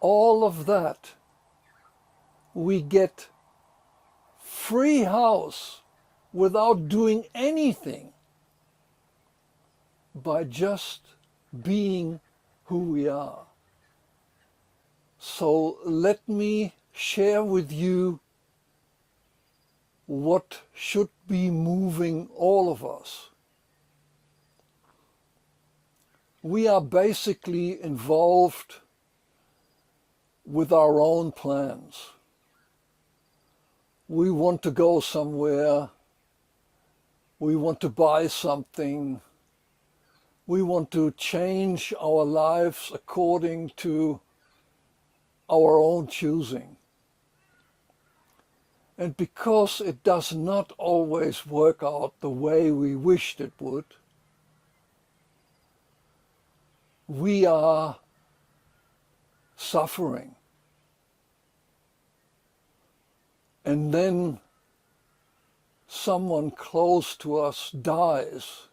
all of that, we get free house without doing anything by just being who we are. So let me share with you what should be moving all of us. We are basically involved with our own plans. We want to go somewhere, we want to buy something, we want to change our lives according to our own choosing. And because it does not always work out the way we wished it would, we are suffering. And then someone close to us dies,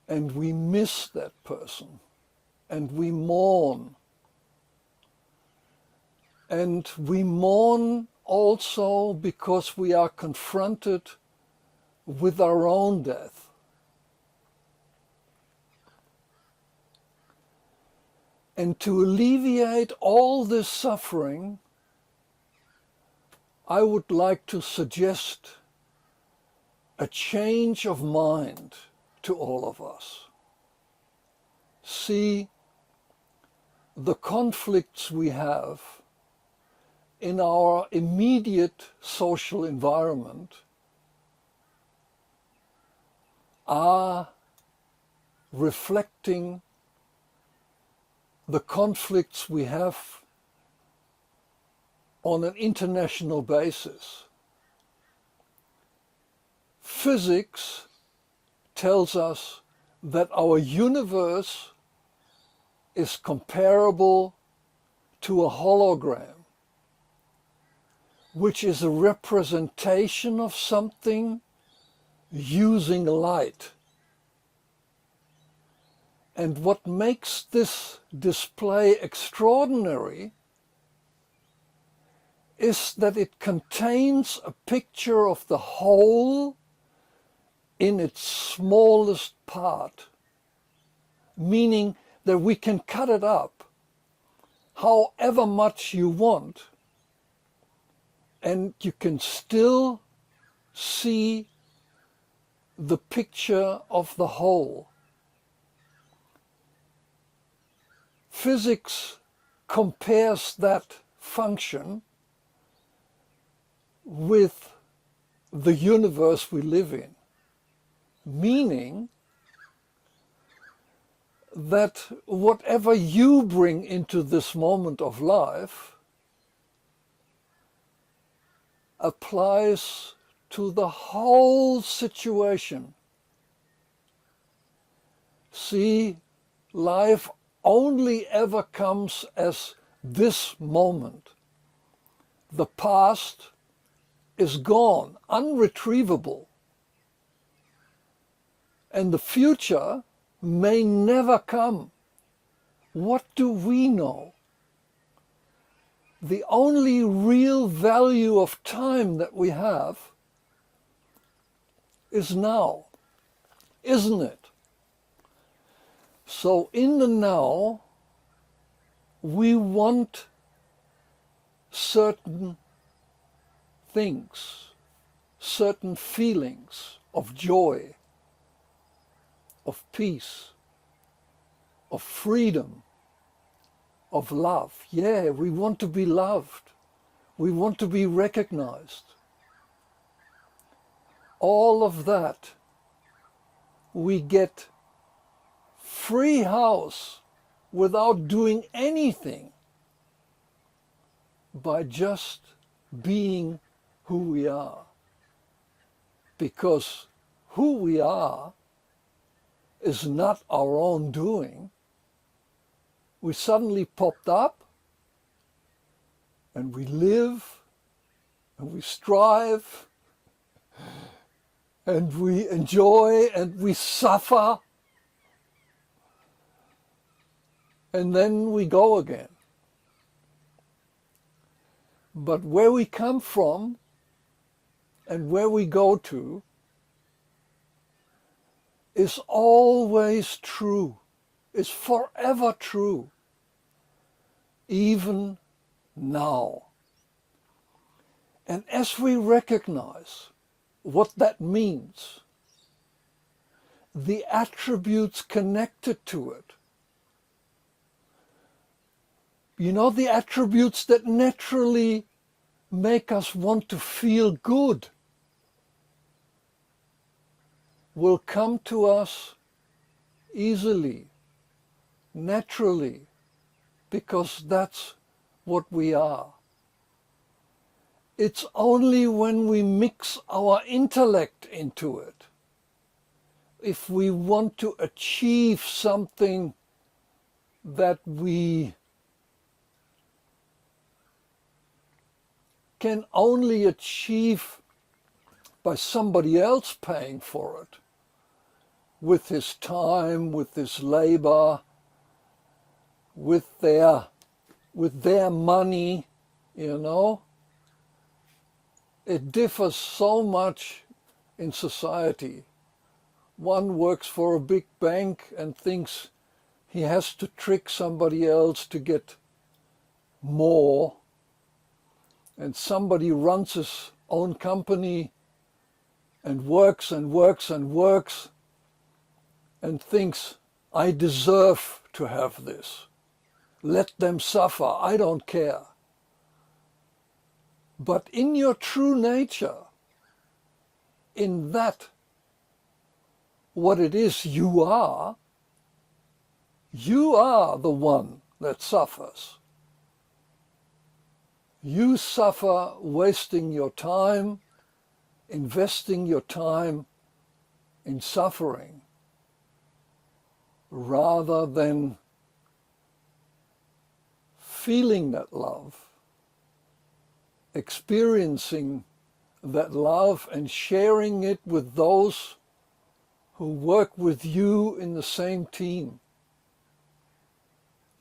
and we miss that person, and we mourn. And we mourn also because we are confronted with our own death. And to alleviate all this suffering, I would like to suggest a change of mind to all of us. See, the conflicts we have in our immediate social environment are reflecting the conflicts we have on an international basis. Physics tells us that our universe is comparable to a hologram, which is a representation of something using light. And what makes this display extraordinary is that it contains a picture of the whole in its smallest part, meaning that we can cut it up however much you want, and you can still see the picture of the whole. Physics compares that function with the universe we live in, meaning that whatever you bring into this moment of life applies to the whole situation. See, life only ever comes as this moment. The past is gone, unretrievable. And the future may never come. What do we know? The only real value of time that we have is now, isn't it? So in the now, we want certain things, certain feelings of joy, of peace, of freedom, of love. Yeah, we want to be loved. We want to be recognized. All of that we get free house without doing anything by just being who we are. Because who we are is not our own doing. We suddenly popped up and we live and we strive and we enjoy and we suffer and then we go again. But where we come from and where we go to is always true, is forever true, even now. And as we recognize what that means, the attributes connected to it, you know, the attributes that naturally make us want to feel good, will come to us easily, naturally, because that's what we are. It's only when we mix our intellect into it, if we want to achieve something that we can only achieve by somebody else paying for it, with his time, with his labor, with their money, you know. It differs so much in society. One works for a big bank and thinks he has to trick somebody else to get more, and somebody runs his own company and works and works and works and thinks, I deserve to have this. Let them suffer, I don't care. But in your true nature, in that, what it is you are the one that suffers. You suffer wasting your time, investing your time in suffering, rather than feeling that love, experiencing that love and sharing it with those who work with you in the same team.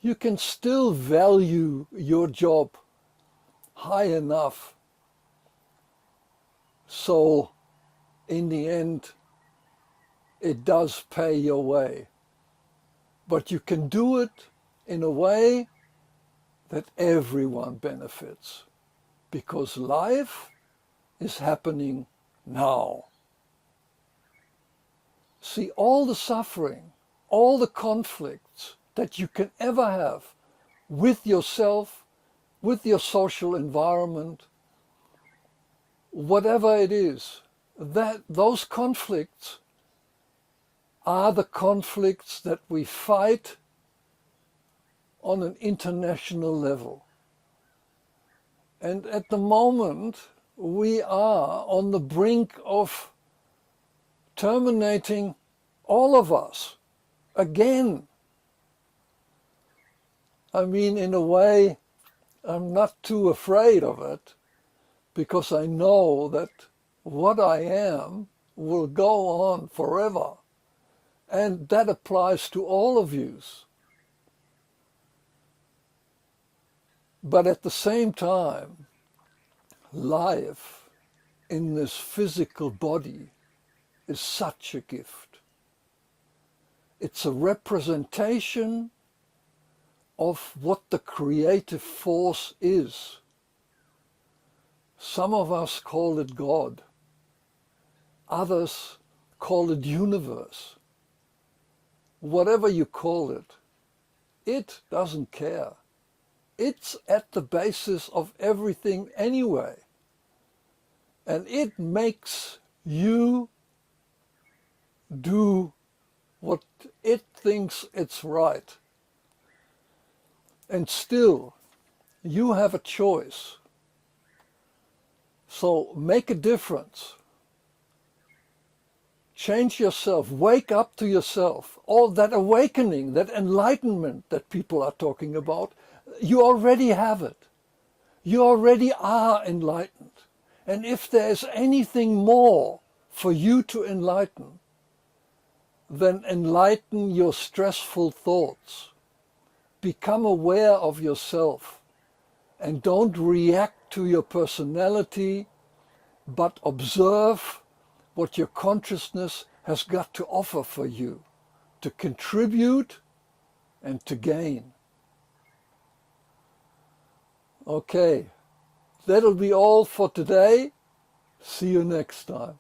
You can still value your job high enough so in the end it does pay your way. But you can do it in a way that everyone benefits, because life is happening now. See, all the suffering, all the conflicts that you can ever have with yourself, with your social environment, whatever it is, that those conflicts are the conflicts that we fight on an international level. And at the moment, we are on the brink of terminating all of us again. I mean, in a way, I'm not too afraid of it, because I know that what I am will go on forever. And that applies to all of you. But at the same time, life in this physical body is such a gift. It's a representation of what the creative force is. Some of us call it God. Others call it universe. Whatever you call it, it doesn't care. It's at the basis of everything anyway. And it makes you do what it thinks it's right. And still, you have a choice. So make a difference. Change yourself, wake up to yourself. All that awakening, that enlightenment that people are talking about, you already have it. You already are enlightened. And if there is anything more for you to enlighten, then enlighten your stressful thoughts. become aware of yourself and don't react to your personality, but observe what your consciousness has got to offer for you, to contribute and to gain. Okay, that'll be all for today. See you next time.